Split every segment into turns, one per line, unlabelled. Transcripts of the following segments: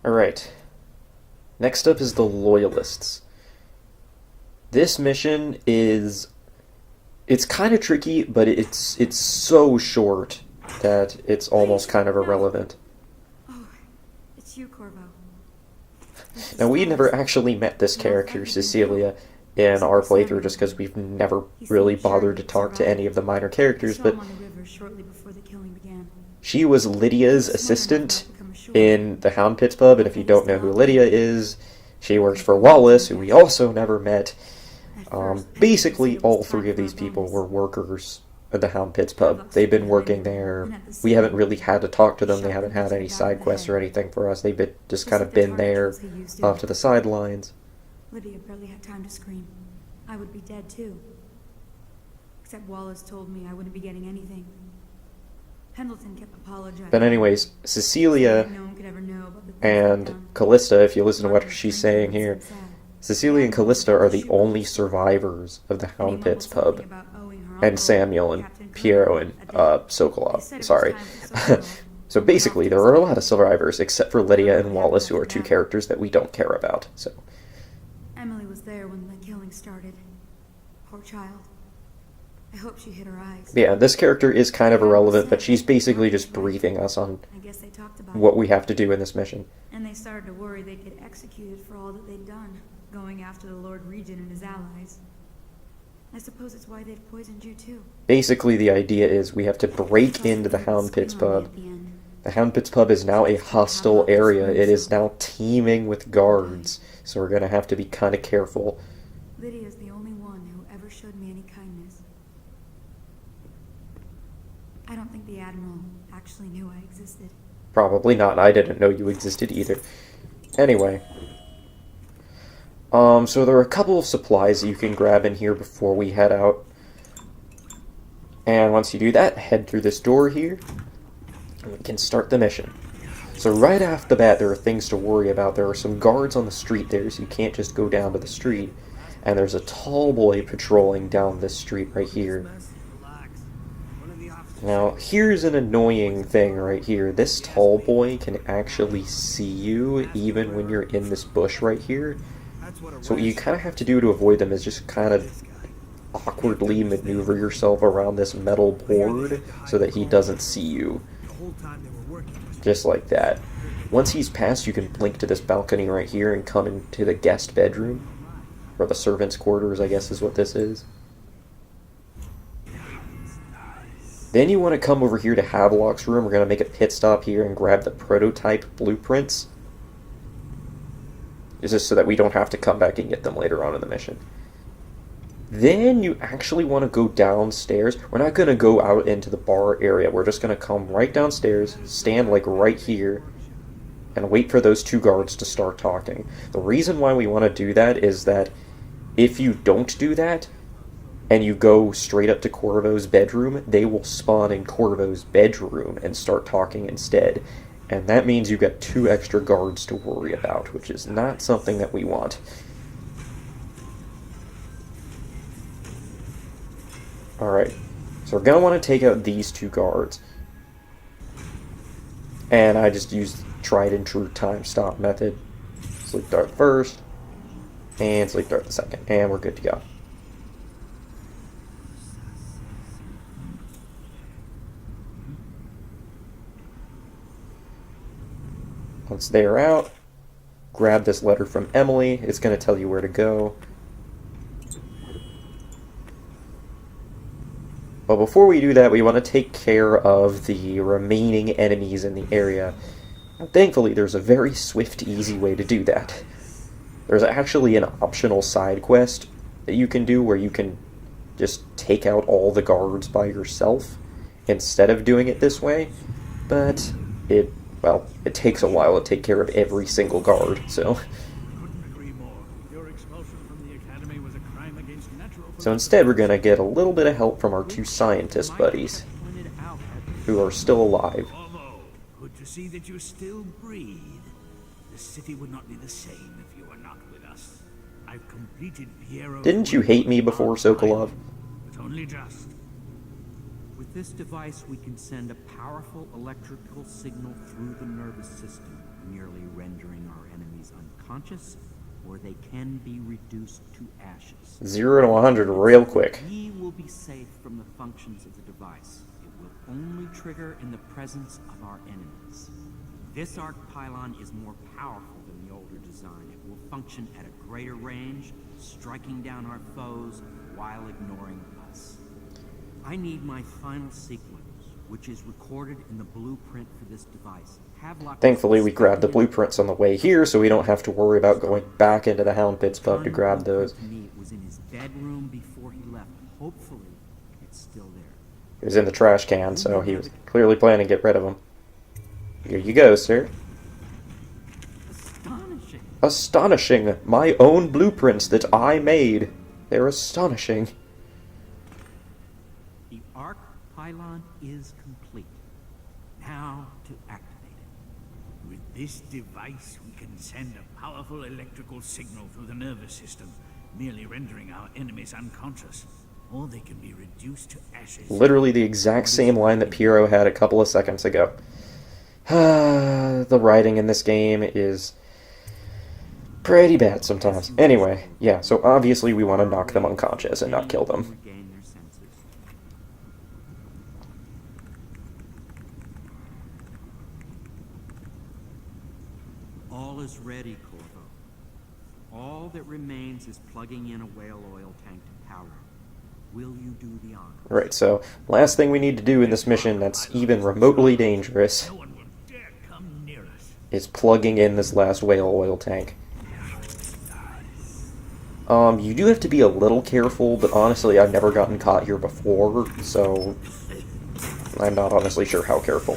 Alright. Next up is the Loyalists. This mission is... It's kind of tricky, but it's so short that it's almost kind of irrelevant.
Oh, it's you, Corvo.
Now, we never actually met this character, Cecilia, in our playthrough just because we've never really bothered to talk to any of the minor characters, but she was Lydia's assistant in the Hound Pits pub, and if you don't know who Lydia is, she works for Wallace, who we also never met. Basically, all three of these people were workers at the Hound Pits pub. They've been working there. We haven't really had to talk to them. They haven't had any side quests or anything for us. They've just kind of been there off to the sidelines.
Lydia barely had time to scream. I would be dead too. Except Wallace told me I wouldn't be getting anything. Pendleton kept apologizing.
But anyways, Cecilia and Callista, if you listen to what she's saying here, Cecilia and Callista are the only survivors of the Hound Pits pub. And Samuel and Piero and Sokolov. Sorry. So basically, there are a lot of survivors, except for Lydia and Wallace, who are two characters that we don't care about. So
Emily was there when the killing started. Poor child. I hope she hit her eyes.
Yeah, this character is kind of irrelevant, but she's basically just briefing us on what we have to do in this mission.
And they started to worry they'd get executed for all that they'd done, going after the Lord Regent and his allies. I suppose it's why they've poisoned you too.
Basically, the idea is we have to break into the Hound Pits pub. The Hound Pits pub is now a hostile area. It is now teeming with guards, so we're going to have to be kind of careful.
Lydia's the only one who ever showed me any kindness. I don't think the Admiral actually knew I existed.
Probably not. I didn't know you existed either. Anyway. So there are a couple of supplies that you can grab in here before we head out. And once you do that, head through this door here, and we can start the mission. So right off the bat, there are things to worry about. There are some guards on the street there, so you can't just go down to the street. And there's a tallboy patrolling down this street right here. Now, here's an annoying thing right here. This tallboy can actually see you even when you're in this bush right here. So what you kind of have to do to avoid them is just kind of awkwardly maneuver yourself around this metal board so that he doesn't see you. Just like that. Once he's passed, you can blink to this balcony right here and come into the guest bedroom. Or the servant's quarters, I guess is what this is. Then you want to come over here to Havelock's room. We're going to make a pit stop here and grab the prototype blueprints. This is so that we don't have to come back and get them later on in the mission. Then you actually want to go downstairs. We're not going to go out into the bar area. We're just going to come right downstairs, stand like right here, and wait for those two guards to start talking. The reason why we want to do that is that if you don't do that, and you go straight up to Corvo's bedroom, they will spawn in Corvo's bedroom and start talking instead. And that means you've got 2 extra guards to worry about, which is not something that we want. Alright, so we're going to want to take out these 2 guards. And I just used tried and true time stop method. Sleep dart first, and sleep dart the second, and we're good to go. Once they're out, grab this letter from Emily. It's going to tell you where to go. But before we do that, we want to take care of the remaining enemies in the area. And thankfully, there's a very swift, easy way to do that. There's actually an optional side quest that you can do where you can just take out all the guards by yourself instead of doing it this way. But it takes a while to take care of every single guard, so... So instead, we're going to get a little bit of help from our 2 scientist buddies, who are still alive.
Good to see that you still breathe. The city would not be the same if you were not with us. I've completed Piero's...
Didn't you hate me before, Sokolov?
But only just.
With this device, we can send a powerful electrical signal through the nervous system, nearly rendering our enemies unconscious, or they can be reduced to ashes.
0 to 100 real quick.
Ye will be safe from the functions of the device. It will only trigger in the presence of our enemies. This arc pylon is more powerful than the older design. It will function at a greater range, striking down our foes while ignoring us. I need my final sequence, which is recorded in the blueprint for this device.
Thankfully, we grabbed the blueprints on the way here, so we don't have to worry about going back into the Hound Pits pub to grab those.
It was in his bedroom before he left. Hopefully, it's still there.
He was in the trash can, so he was clearly planning to get rid of them. Here you go, sir.
Astonishing.
Astonishing! My own blueprints that I made. They're astonishing.
The arc pylon is complete. Now to activate it.
With this device, we can send a powerful electrical signal through the nervous system, merely rendering our enemies unconscious. Or they can be reduced to ashes.
Literally the exact same line that Piero had a couple of seconds ago. The writing in this game is pretty bad sometimes. Anyway, yeah, so obviously we want to knock them unconscious and not kill them.
Regain their senses. All is ready, Corvo. All that remains is plugging in a whale oil tank to power. Will you do the honor?
Right, so last thing we need to do in this mission that's even remotely dangerous
No one will dare come near us.
is plugging in this last whale oil tank. You do have to be a little careful, but honestly I've never gotten caught here before, so I'm not honestly sure how careful.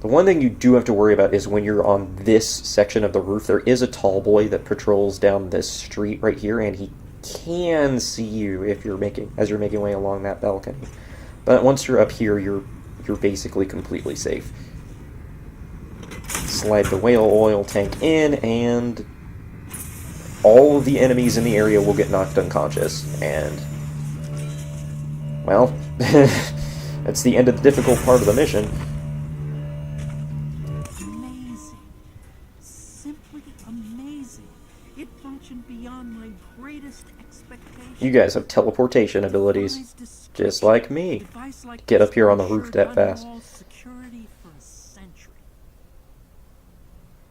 The one thing you do have to worry about is when you're on this section of the roof, there is a tallboy that patrols down this street right here, and he can see you if you're making way along that balcony. But once you're up here, you're basically completely safe. Slide the whale oil tank in, and all of the enemies in the area will get knocked unconscious. And, well, that's the end of the difficult part of the mission.
Amazing. Simply amazing. It functioned beyond my greatest expectations.
You guys have teleportation abilities, just like me. Get up here on the roof that fast.
Security for a century.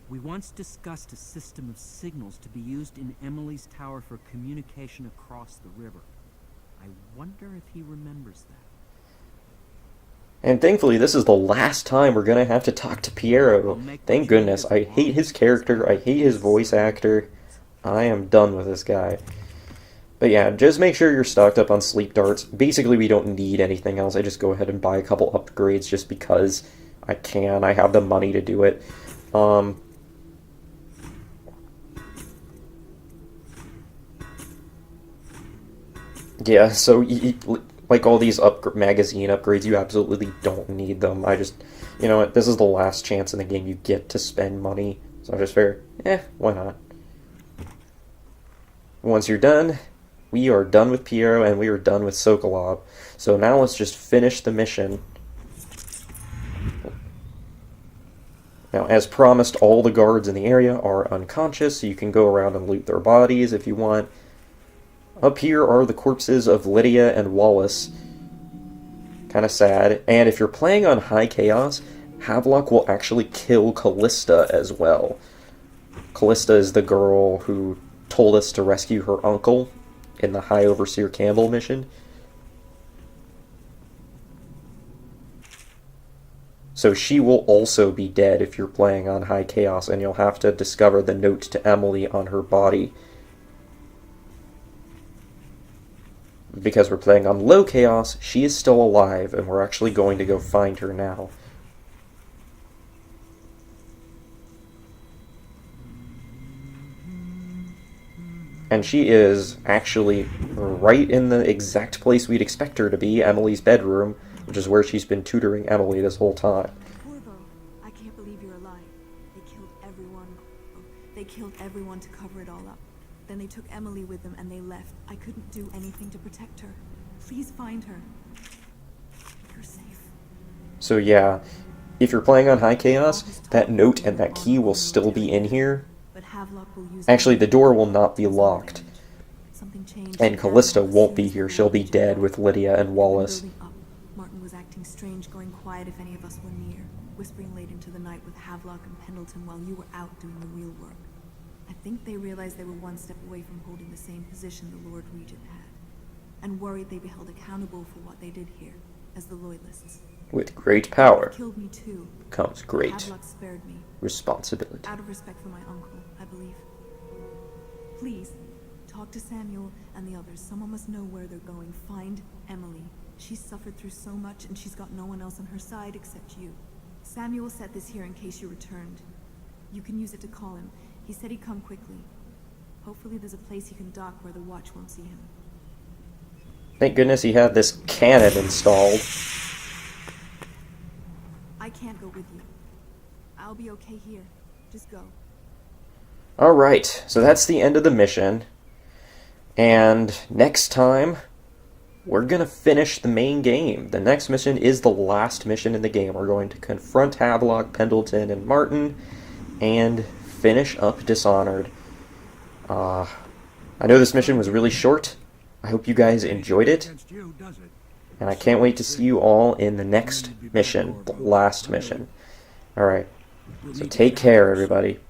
We once discussed a system of signals to be used in Emily's tower for communication across the river. I wonder if he remembers that.
And thankfully, this is the last time we're gonna have to talk to Piero. Thank goodness. I hate his character. I hate his voice actor. I am done with this guy. But yeah, just make sure you're stocked up on sleep darts. Basically, we don't need anything else. I just go ahead and buy a couple upgrades just because I can. I have the money to do it. Yeah, so like all these magazine upgrades, you absolutely don't need them. I just, you know what, this is the last chance in the game you get to spend money, so I just figured, why not? Once you're done, we are done with Piero and we are done with Sokolov. So now let's just finish the mission. Now, as promised, all the guards in the area are unconscious, so you can go around and loot their bodies if you want. Up here are the corpses of Lydia and Wallace. Kind of sad. And if you're playing on High Chaos, Havelock will actually kill Callista as well. Callista is the girl who told us to rescue her uncle in the High Overseer Campbell mission. So she will also be dead if you're playing on High Chaos, and you'll have to discover the note to Emily on her body. Because we're playing on Low Chaos, she is still alive, and we're actually going to go find her now. And she is actually right in the exact place we'd expect her to be, Emily's bedroom, which is where she's been tutoring Emily this whole time.
Corvo, I can't believe you're alive. They killed everyone. They killed everyone to cover it all up. Then they took Emily with them and they left. I couldn't do anything to protect her. Please find her. You're safe.
So yeah, if you're playing on High Chaos, that note and that key will still be in here.
But Havelock will use
Actually, the door will not be locked.
Something changed.
And Callista won't be here. She'll be dead with Lydia and Wallace.
Building up. Martin was acting strange, going quiet if any of us were near, whispering late into the night with Havelock and Pendleton while you were out doing the real work. I think they realized they were one step away from holding the same position the Lord Regent had, and worried they'd be held accountable for what they did here, as the Loyalists.
With great power
Killed me too.
comes great
Havelock spared me,
responsibility.
out of respect for my uncle, I believe. Please, talk to Samuel and the others. Someone must know where they're going. Find Emily. She's suffered through so much, and she's got no one else on her side except you. Samuel set this here in case you returned. You can use it to call him. He said he'd come quickly. Hopefully there's a place he can dock where the watch won't see him.
Thank goodness he had this cannon installed.
I can't go with you. I'll be okay here. Just go.
Alright, so that's the end of the mission. And next time, we're going to finish the main game. The next mission is the last mission in the game. We're going to confront Havelock, Pendleton, and Martin, and finish up Dishonored. I know this mission was really short. I hope you guys enjoyed it. And I can't wait to see you all in the next mission, the last mission. Alright, so take care, everybody.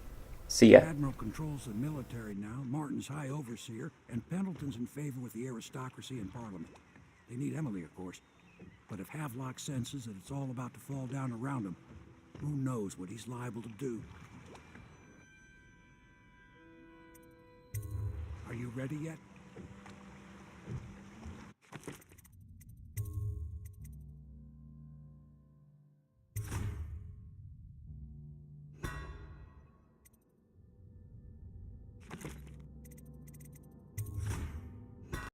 See ya.
Admiral controls the military now, Martin's high overseer, and Pendleton's in favor with the aristocracy and Parliament. They need Emily, of course. But if Havelock senses that it's all about to fall down around him, who knows what he's liable to do. Are you ready yet?